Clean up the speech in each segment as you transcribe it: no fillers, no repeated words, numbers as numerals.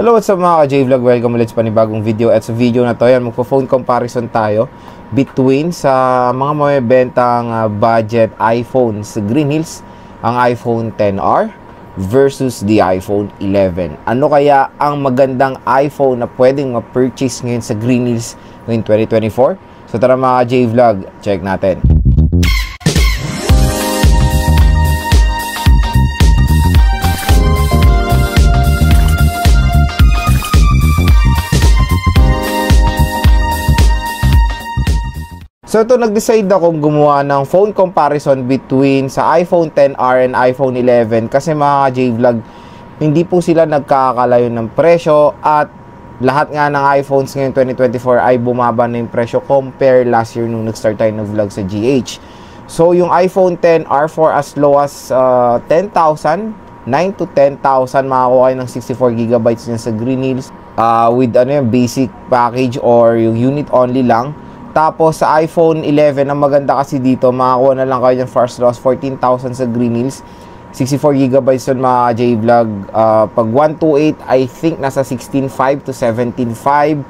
Hello, what's up mga ka-J-Vlog? Welcome ulit sa panibagong video. At sa video na to, yan, magpo-phone comparison tayo between sa mga mabibentang budget iPhone sa Green Hills, ang iPhone XR versus the iPhone 11. Ano kaya ang magandang iPhone na pwedeng ma-purchase ngayon sa Green Hills ngayong 2024? So tara mga ka-J-Vlog, check natin. So ito, nag-decide akong gumawa ng phone comparison between sa iPhone XR and iPhone 11 kasi mga J-Vlog, hindi po sila nagkakalayo ng presyo at lahat nga ng iPhones ngayon 2024 ay bumaba na yung presyo compare last year nung nag-start tayo ng vlog sa GH. So yung iPhone XR for as low as 10,000, 9 to 10,000 makakuha kayo ng 64GB niya sa Green Hills with ano yung basic package or yung unit only lang. Tapos sa iPhone 11, ang maganda kasi dito, makakuha na lang kayo ng first loss 14,000 sa Green Hills. 64GB yun mga J-Vlog. Pag 128, I think nasa 16.5 to 17.5.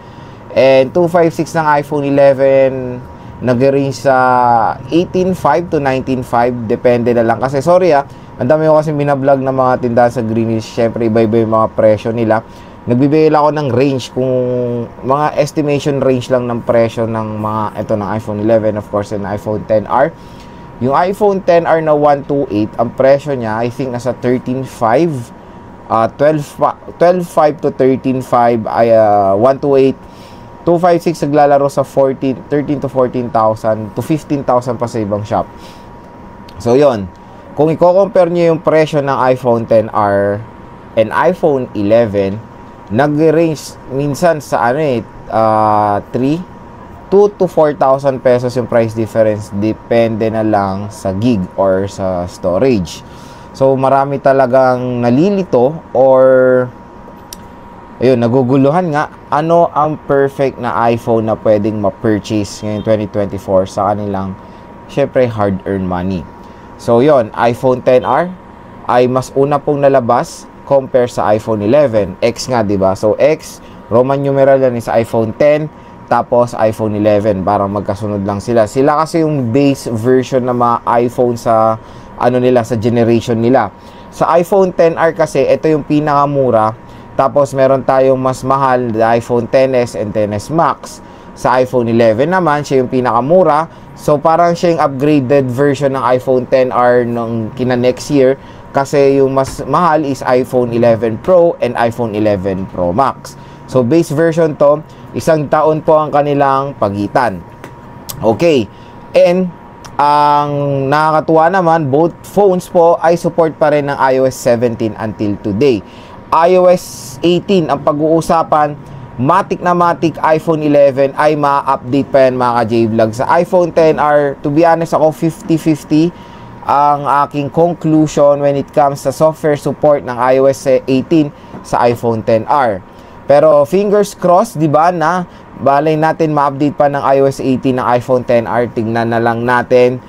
And 256 ng iPhone 11, nag-range sa 18.5 to 19.5. Depende na lang. Kasi sorry ang dami ko kasi binablog ng mga tindahan sa Green Hills. Siyempre iba-iba yung mga presyo nila. Nagbibigay ako ng range, kung mga estimation range lang ng presyo ng mga ito ng iPhone 11 of course and iPhone XR. Yung iPhone XR na 128, ang presyo niya I think nasa 13.5, 12.5 to 13.5 ay 128. 256 naglalaro sa 13 to 14,000 to 15,000 pa sa ibang shop. So yon, kung i-compare niyo yung presyo ng iPhone XR and iPhone 11, nag-range minsan sa 2 to 4,000 pesos yung price difference, depende na lang sa gig or sa storage. So marami talagang nalilito or ayun, naguguluhan nga ano ang perfect na iPhone na pwedeng ma-purchase ngayong 2024 sa kanilang syempre hard-earned money. So yon, iPhone XR ay mas una pong nalabas compare sa iPhone 11. X nga, diba? So, X, Roman numeral yan is iPhone 10, tapos iPhone 11. Parang magkasunod lang sila. Sila kasi yung base version ng mga iPhone sa, ano nila, sa generation nila. Sa iPhone XR kasi, ito yung pinakamura. Tapos, meron tayong mas mahal, the iPhone XS and XS Max. Sa iPhone 11 naman, siya yung pinakamura. So, parang siya yung upgraded version ng iPhone XR nung kina next year. Kasi yung mas mahal is iPhone 11 Pro and iPhone 11 Pro Max. So, base version to, isang taon po ang kanilang pagitan. Okay. And, ang nakakatuwa naman, both phones po ay support pa rin ng iOS 17 until today. iOS 18, ang pag-uusapan, matik na matik iPhone 11 ay ma-update pa yan mga ka-J-Vlog. Sa iPhone XR, to be honest ako, 50-50 ang aking conclusion when it comes sa software support ng iOS 18 sa iPhone XR. Pero fingers crossed, di ba, na balay natin ma-update pa ng iOS 18 ng iPhone XR. Tingnan na lang natin.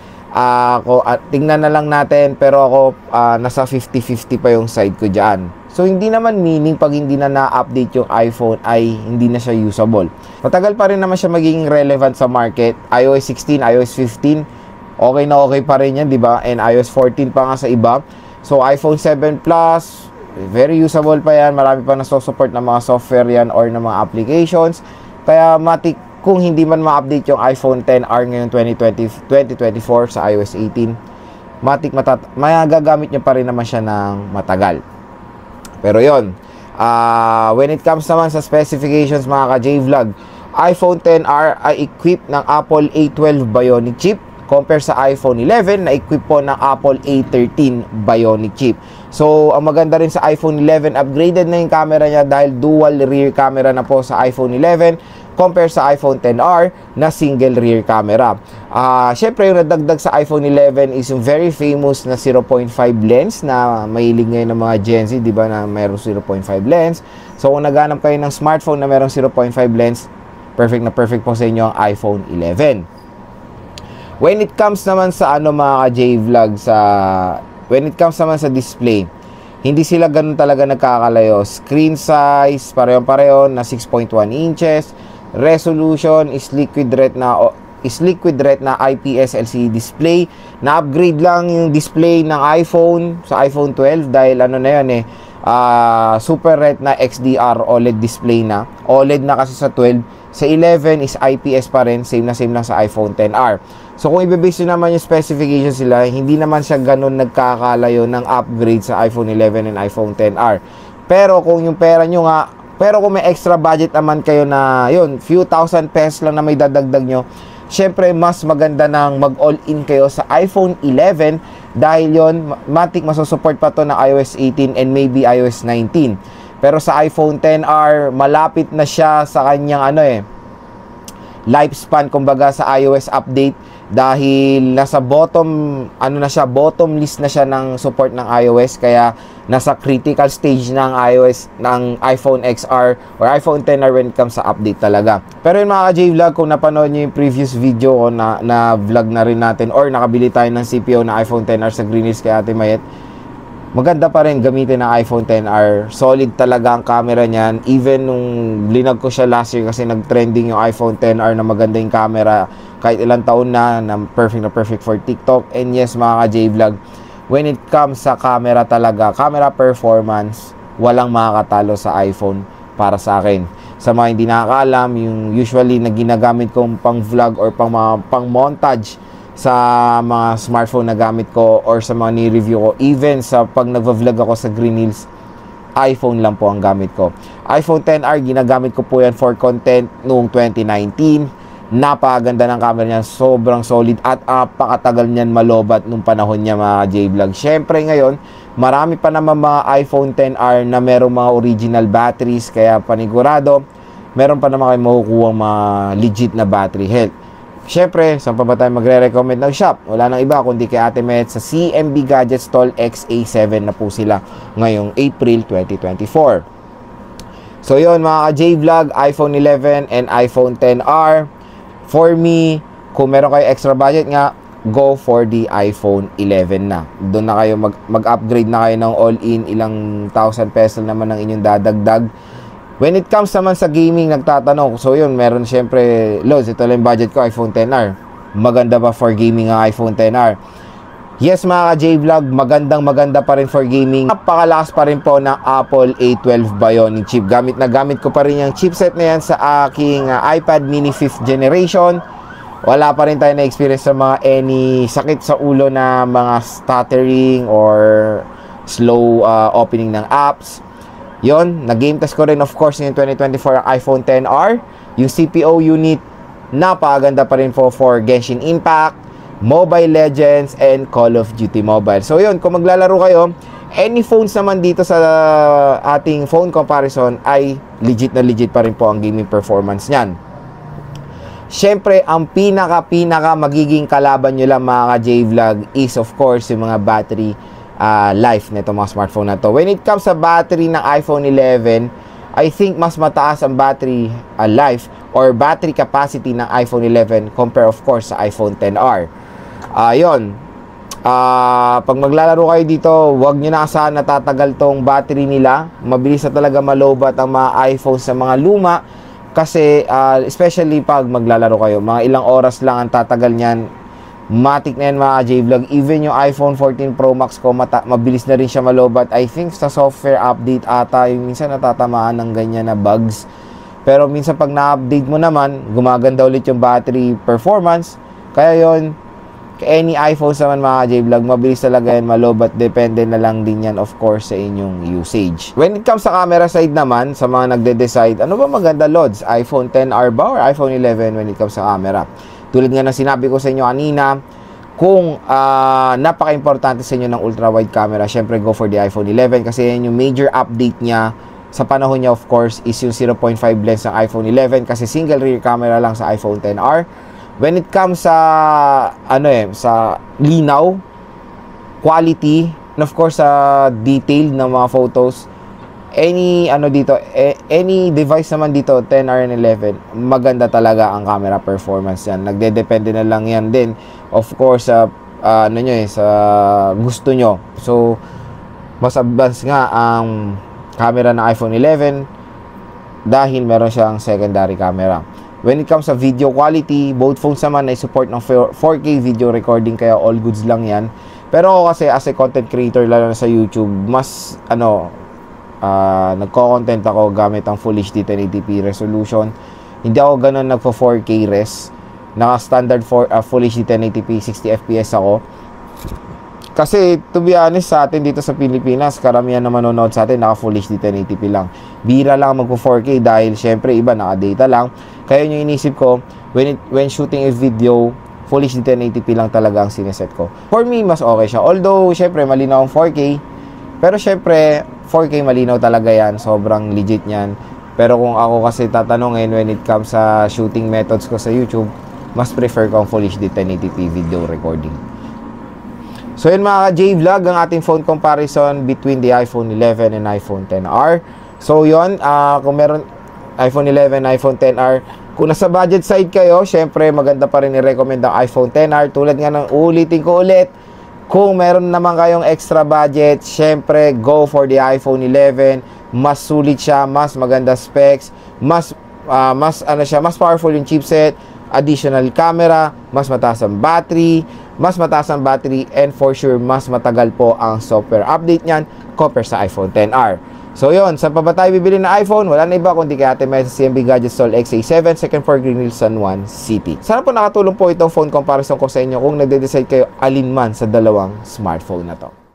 Pero ako nasa 50-50 pa yung side ko dyan. So hindi naman meaning pag hindi na na-update yung iPhone ay hindi na siya usable. Matagal pa rin naman siya magiging relevant sa market. iOS 16, iOS 15, okay na okay pa rin yan, di ba? And iOS 14 pa nga sa iba. So, iPhone 7 Plus, very usable pa yan. Marami pa nasusupport ng mga software yan or ng mga applications. Kaya, matik, kung hindi man ma-update yung iPhone XR ngayon 2024 sa iOS 18, matik magagamit nyo pa rin naman siya ng matagal. Pero yon, when it comes naman sa specifications mga ka-J-Vlog, iPhone XR ay equipped ng Apple A12 Bionic chip compare sa iPhone 11 na equip po ng Apple A13 Bionic chip. So, ang maganda rin sa iPhone 11, upgraded na yung camera niya dahil dual rear camera na po sa iPhone 11 compare sa iPhone XR na single rear camera. Syempre, yung nadagdag sa iPhone 11 is yung very famous na 0.5 lens na mahilig ngayon ng mga Gen Z, di ba, na mayroong 0.5 lens. So, kung naghanap kayo ng smartphone na mayroong 0.5 lens, perfect na perfect po sa inyo ang iPhone 11. When it comes naman sa mga J-Vlog, when it comes naman sa display, hindi sila ganun talaga nagkakalayo. Screen size, pareho-pareho na 6.1 inches. Resolution is liquid retina IPS LCD display. Na-upgrade lang yung display ng iPhone sa iPhone 12 dahil ano na yun Super Retina XDR OLED display na. OLED na kasi sa 12. Sa 11 is IPS pa rin, same lang sa iPhone XR. So kung i-base nyo naman yung specifications sila, hindi naman siya ganun nagkakalayo ng upgrade sa iPhone 11 and iPhone XR. Pero kung yung pera nyo nga, pero kung may extra budget naman kayo na yun, few thousand pesos lang na may dadagdag nyo, syempre mas maganda nang mag all-in kayo sa iPhone 11 dahil yon matik masusupport pa to ng iOS 18 and maybe iOS 19. Pero sa iPhone XR, malapit na siya sa kanyang lifespan kumbaga sa iOS update dahil nasa bottom list na siya ng support ng iOS, kaya nasa critical stage ng iOS ng iPhone XR or iPhone XR when it comes sa update talaga. Pero yun mga ka-J-Vlog, kung napanood nyo yung previous video o na vlog na rin natin or nakabili tayo ng CPO na iPhone XR sa Green Hills kay Ate Mayet, maganda pa rin gamitin ng iPhone XR. Solid talaga ang camera niyan. Even nung linag ko siya last year kasi nag-trending yung iPhone XR na maganda yung camera kahit ilang taon na perfect for TikTok. And yes mga ka-J-Vlog, when it comes sa camera talaga, camera performance, walang makakatalo sa iPhone para sa akin. Sa mga hindi nakakaalam, yung usually na ginagamit kong pang vlog or pang montage sa mga smartphone na gamit ko or sa mga ni-review ko, even sa pag nagva-vlog ako sa Green Hills, iPhone lang po ang gamit ko. iPhone XR, ginagamit ko po yan for content noong 2019. Napakaganda ng camera niya, sobrang solid at napakatagal niyan malobat nung panahon niya mga J-Vlog. Syempre ngayon, marami pa naman mga iPhone XR na merong mga original batteries, kaya panigurado, meron pa naman kayo makukuha mga legit na battery health. Siyempre, saan pa ba tayo magre-recommend ng shop? Wala nang iba kundi kay Ate Met sa CMB Gadget Stall XA7 na po sila ngayong April 2024. So yun mga ka-J-Vlog, iPhone 11 and iPhone XR. For me, kung meron kayo extra budget nga, go for the iPhone 11 na. Doon na kayo mag-upgrade na kayo ng all-in, ilang thousand pesos naman ang inyong dadagdag. When it comes naman sa gaming, nagtatanong, so yun, meron syempre, Lods, ito lang budget ko, iPhone XR. Maganda ba for gaming ang iPhone XR? Yes mga ka-J-Vlog, maganda pa rin for gaming. Napakalakas pa rin po ng Apple A12 Bionic chip. Gamit ko pa rin yung chipset na yan sa aking iPad mini 5th generation. Wala pa rin tayo na experience sa mga any sakit sa ulo na mga stuttering or slow opening ng apps. Yon, nag-game test ko rin of course in 2024 ang iPhone XR. Yung CPO unit, napakaganda pa rin po for Genshin Impact, Mobile Legends, and Call of Duty Mobile. So yun, kung maglalaro kayo, any phones naman dito sa ating phone comparison ay legit na legit pa rin po ang gaming performance niyan. Siyempre, ang pinaka magiging kalaban nyo lang mga ka-J-Vlog is of course yung mga battery life nito mga smartphone na to. When it comes sa battery ng iPhone 11, I think mas mataas ang battery life or battery capacity ng iPhone 11 compare of course sa iPhone XR. Yun. Pag maglalaro kayo dito, wag nyo na asahan na tatagal tong battery nila. Mabilis na talaga malobat ang mga iPhone sa mga luma kasi especially pag maglalaro kayo, mga ilang oras lang ang tatagal niyan. Matik na yan mga J-Vlog. Even yung iPhone 14 Pro Max ko, mabilis na rin siya malobat. I think sa software update ata, yung minsan natatamaan ng ganyan na bugs. Pero minsan pag na-update mo naman, gumaganda ulit yung battery performance. Kaya yon, any iPhone naman mga J-Vlog, mabilis talaga yan malobat. Depende na lang din yan of course sa inyong usage. When it comes sa camera side naman, sa mga nagde-decide, ano ba maganda Lods? iPhone XR ba or iPhone 11 when it comes sa camera? Tulad nga ng sinabi ko sa inyo kanina, kung napaka-importante sa inyo ng ultra-wide camera, syempre go for the iPhone 11 kasi yan yung major update niya sa panahon niya of course is yung 0.5 lens ng iPhone 11 kasi single rear camera lang sa iPhone XR. When it comes sa sa linaw, quality, and of course sa detail ng mga photos, any device naman dito 10R and 11, maganda talaga ang camera performance yan. Nagdedepende na lang yan din of course sa sa gusto nyo. So Mas advanced nga ang camera ng iPhone 11 dahil meron siyang secondary camera. When it comes sa video quality, both phones naman ay support ng 4K video recording, kaya all goods lang yan. Pero ako kasi as a content creator, lalo na sa YouTube, mas nagko-content ako gamit ang Full HD 1080p resolution. Hindi ako ganun nagpo 4K res. Naka-standard Full HD 1080p 60 FPS ako. Kasi to be honest, sa atin dito sa Pilipinas, karamihan na manonood sa atin naka Full HD 1080p lang. Bira lang magpo 4K dahil syempre iba naka-data lang. Kaya yung inisip ko, when shooting a video, Full HD 1080p lang talaga ang sineset ko. For me, mas okay siya. Although, syempre, malinaw ang 4K. Pero syempre, 4K malinaw talaga yan. Sobrang legit yan. Pero kung ako kasi tatanungin when it comes sa shooting methods ko sa YouTube, mas prefer ko ang Full HD 1080p video recording. So yun mga ka-J-Vlog, ang ating phone comparison between the iPhone 11 and iPhone XR. So yun, kung meron iPhone 11, iPhone XR, kung nasa budget side kayo, syempre maganda pa rin i-recommend ang iPhone XR. Tulad nga ng ulitin ko ulit, kung meron naman kayong extra budget, syempre go for the iPhone 11. Mas sulit siya, mas maganda specs, mas powerful yung chipset, additional camera, mas mataas ang battery, and for sure mas matagal po ang software update niyan compare sa iPhone XR. So yun, saan pa ba tayo bibili ng iPhone? Wala na iba kundi kay Ate Mel sa CMB Gadget Stall XA7, second floor Green Hills, San Juan City. Sana po nakatulong po itong phone comparison ko sa inyo kung nagde-decide kayo alin man sa dalawang smartphone na to.